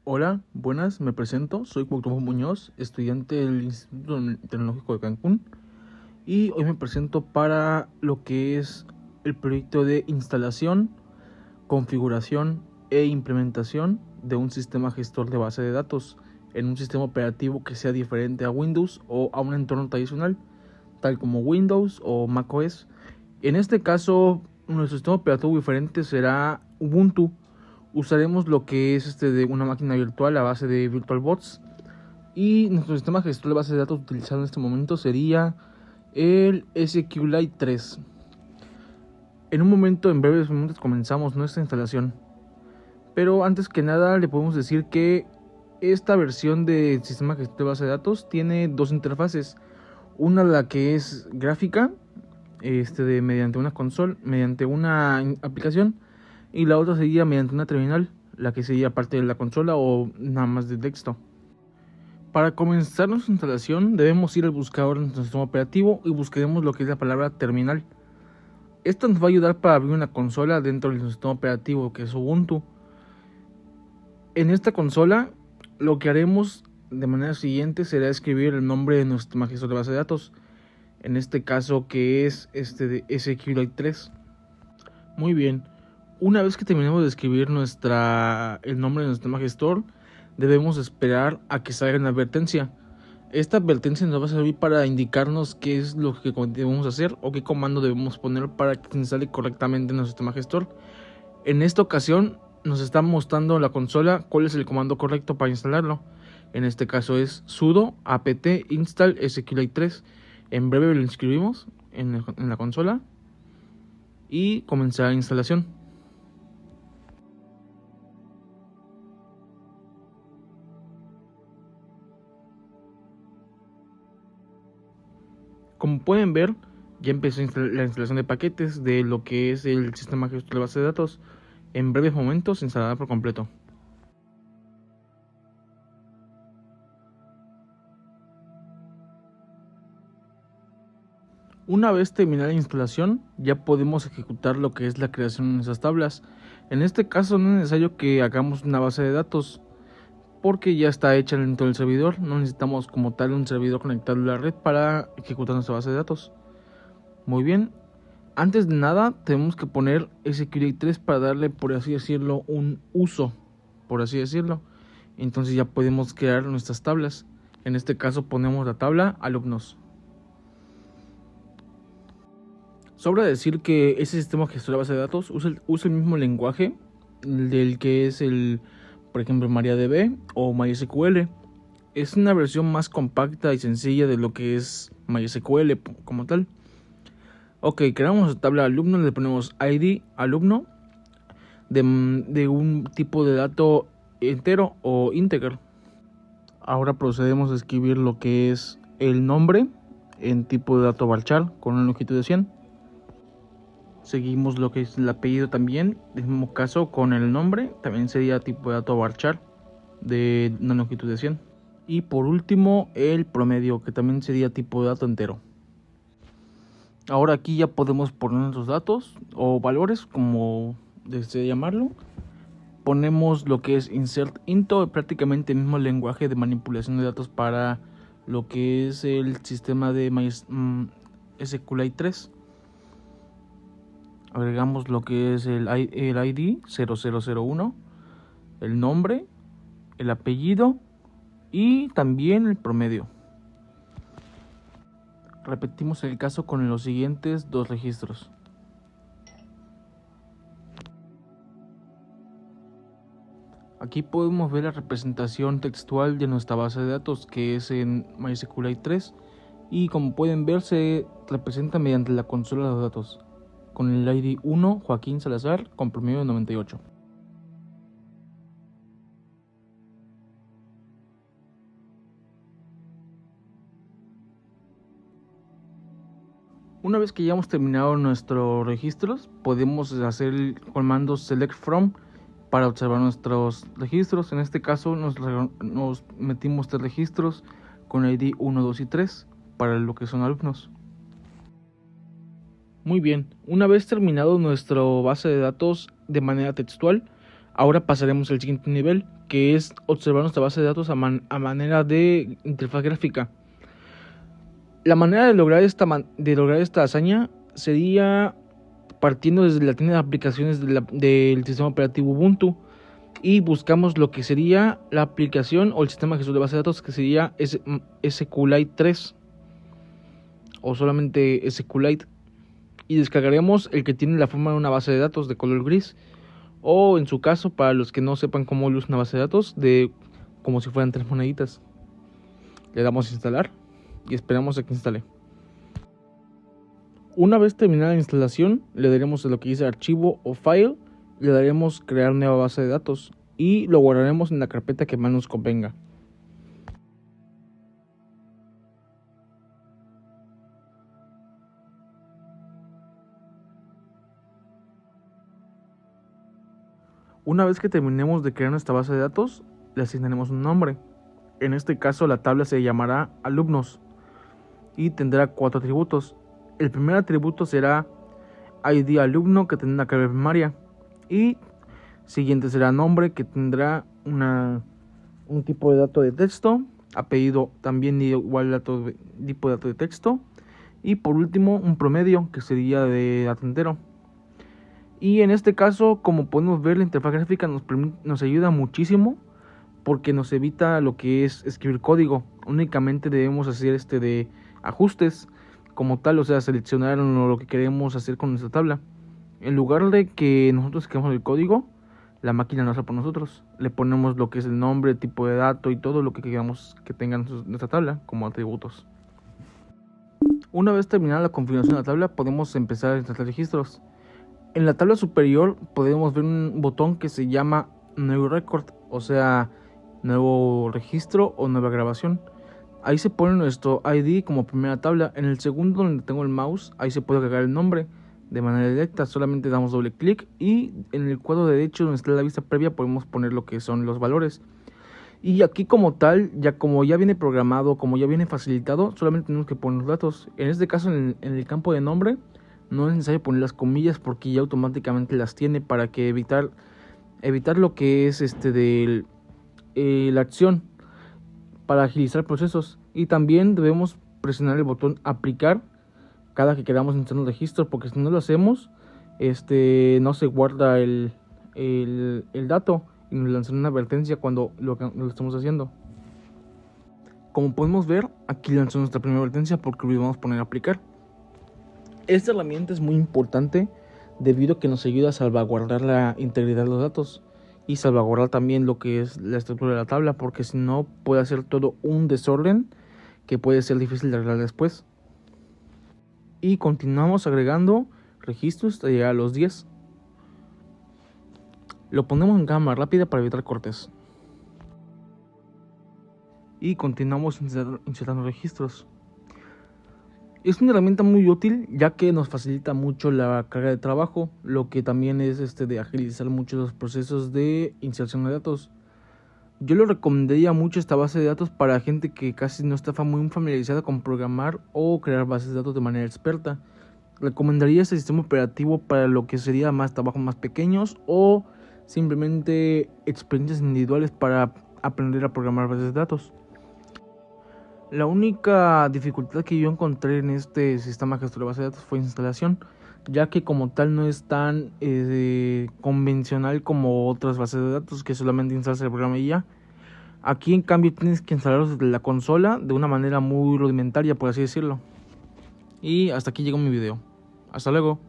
Hola, buenas, me presento, soy Cuauhtémoc Muñoz, estudiante del Instituto Tecnológico de Cancún, y hoy me presento para lo que es el proyecto de instalación, configuración e implementación de un sistema gestor de base de datos en un sistema operativo que sea diferente a Windows o a un entorno tradicional, tal como Windows o macOS. En este caso, nuestro sistema operativo diferente será Ubuntu. Usaremos lo que es de una máquina virtual a base de VirtualBox, y nuestro sistema gestor de base de datos utilizado en este momento sería el SQLite 3. En breves momentos comenzamos nuestra instalación, pero antes que nada le podemos decir que esta versión del sistema gestor de base de datos tiene dos interfaces. Una, la que es gráfica, mediante una consola, mediante una aplicación, y la otra sería mediante una terminal, la que sería parte de la consola o nada más de texto. Para comenzar nuestra instalación debemos ir al buscador de nuestro sistema operativo y buscaremos lo que es la palabra terminal. Esto nos va a ayudar para abrir una consola dentro del sistema operativo que es Ubuntu. En esta consola lo que haremos de manera siguiente será escribir el nombre de nuestro sistema gestor de base de datos, en este caso que es de SQLite 3. Muy bien. Una vez que terminemos de escribir el nombre de nuestro sistema gestor, debemos esperar a que salga una advertencia. Esta advertencia nos va a servir para indicarnos qué es lo que debemos hacer o qué comando debemos poner para que se instale correctamente nuestro sistema gestor. En esta ocasión nos está mostrando la consola cuál es el comando correcto para instalarlo. En este caso es sudo apt install SQLite 3. En breve lo inscribimos en la consola y comenzar la instalación. Como pueden ver, ya empezó la instalación de paquetes de lo que es el sistema gestor de base de datos. En breves momentos se instalará por completo. Una vez terminada la instalación, ya podemos ejecutar lo que es la creación de nuestras tablas. En este caso no es necesario que hagamos una base de datos, porque ya está hecha dentro del servidor. No necesitamos como tal un servidor conectado a la red para ejecutar nuestra base de datos. Muy bien, antes de nada tenemos que poner SQLite 3 para darle, por así decirlo, un uso, por así decirlo. Entonces ya podemos crear nuestras tablas. En este caso ponemos la tabla alumnos. Sobra decir que ese sistema gestor de base de datos usa el mismo lenguaje del que es por ejemplo, MariaDB o MySQL. Es una versión más compacta y sencilla de lo que es MySQL como tal. Ok, creamos la tabla alumno, le ponemos ID alumno de un tipo de dato entero o integer. Ahora procedemos a escribir lo que es el nombre en tipo de dato varchar con una longitud de 100. Seguimos lo que es el apellido también, en el mismo caso con el nombre, también sería tipo de dato varchar de una longitud de 100. Y por último el promedio, que también sería tipo de dato entero. Ahora aquí ya podemos poner nuestros datos o valores, como desee llamarlo. Ponemos lo que es insert into, prácticamente el mismo lenguaje de manipulación de datos para lo que es el sistema de SQLite 3. Agregamos lo que es el ID 0001, el nombre, el apellido y también el promedio. Repetimos el caso con los siguientes dos registros. Aquí podemos ver la representación textual de nuestra base de datos, que es en MySQLite 3, y como pueden ver se representa mediante la consola de datos con el ID 1 Joaquín Salazar con promedio de 98. Una vez que ya hemos terminado nuestros registros, podemos hacer el comando select from para observar nuestros registros. En este caso nos metimos 3 registros con ID 1, 2 y 3 para lo que son alumnos. Muy bien, una vez terminado nuestra base de datos de manera textual, Ahora pasaremos al siguiente nivel, que es observar nuestra base de datos a manera de interfaz gráfica. La manera de lograr esta hazaña sería partiendo desde la tienda de aplicaciones del sistema operativo Ubuntu y buscamos lo que sería la aplicación o el sistema gestor de base de datos, que sería SQLite 3 o solamente SQLite, y descargaremos el que tiene la forma de una base de datos de color gris, o en su caso, para los que no sepan cómo usa una base de datos, como si fueran 3 moneditas. Le damos a instalar y esperamos a que instale. Una vez terminada la instalación, le daremos a lo que dice archivo o file, le daremos crear nueva base de datos y lo guardaremos en la carpeta que más nos convenga. Una vez que terminemos de crear nuestra base de datos, le asignaremos un nombre. En este caso, la tabla se llamará alumnos y tendrá 4 atributos. El primer atributo será ID alumno, que tendrá una clave primaria, y siguiente será nombre, que tendrá un tipo de dato de texto, apellido también igual tipo de dato de texto, y por último un promedio, que sería de dato entero. Y en este caso, como podemos ver, la interfaz gráfica nos ayuda muchísimo porque nos evita lo que es escribir código. Únicamente debemos hacer de ajustes como tal, o sea, seleccionar lo que queremos hacer con nuestra tabla. En lugar de que nosotros escribamos el código, la máquina lo hace por nosotros. Le ponemos lo que es el nombre, tipo de dato y todo lo que queramos que tenga nuestra tabla como atributos. Una vez terminada la configuración de la tabla, podemos empezar a insertar registros. En la tabla superior podemos ver un botón que se llama New Record, o sea, nuevo registro o nueva grabación. Ahí se pone nuestro ID como primera tabla. En el segundo, donde tengo el mouse, ahí se puede agregar el nombre de manera directa. Solamente damos doble clic y en el cuadro derecho, donde está la vista previa, podemos poner lo que son los valores. Y aquí como tal, como ya viene programado, como ya viene facilitado, solamente tenemos que poner los datos. En este caso, en el campo de nombre, no es necesario poner las comillas porque ya automáticamente las tiene para que evitar lo que es la acción, para agilizar procesos. Y también debemos presionar el botón aplicar cada que queramos iniciar un registro, porque si no lo hacemos, no se guarda el dato y nos lanzan una advertencia cuando lo estamos haciendo. Como podemos ver, aquí lanzó nuestra primera advertencia porque olvidamos poner aplicar. Esta herramienta es muy importante debido a que nos ayuda a salvaguardar la integridad de los datos y salvaguardar también lo que es la estructura de la tabla, porque si no puede hacer todo un desorden que puede ser difícil de arreglar después. Y continuamos agregando registros hasta llegar a los 10. Lo ponemos en cámara rápida para evitar cortes. Y continuamos insertando registros. Es una herramienta muy útil ya que nos facilita mucho la carga de trabajo, lo que también es de agilizar mucho los procesos de inserción de datos. Yo le recomendaría mucho esta base de datos para gente que casi no está muy familiarizada con programar o crear bases de datos de manera experta. Recomendaría este sistema operativo para lo que sería más trabajos más pequeños o simplemente experiencias individuales para aprender a programar bases de datos. La única dificultad que yo encontré en este sistema gestor de base de datos fue instalación, ya que como tal no es tan convencional como otras bases de datos que solamente instalas el programa y ya. Aquí en cambio tienes que instalarlos desde la consola de una manera muy rudimentaria, por así decirlo. Y hasta aquí llegó mi video. Hasta luego.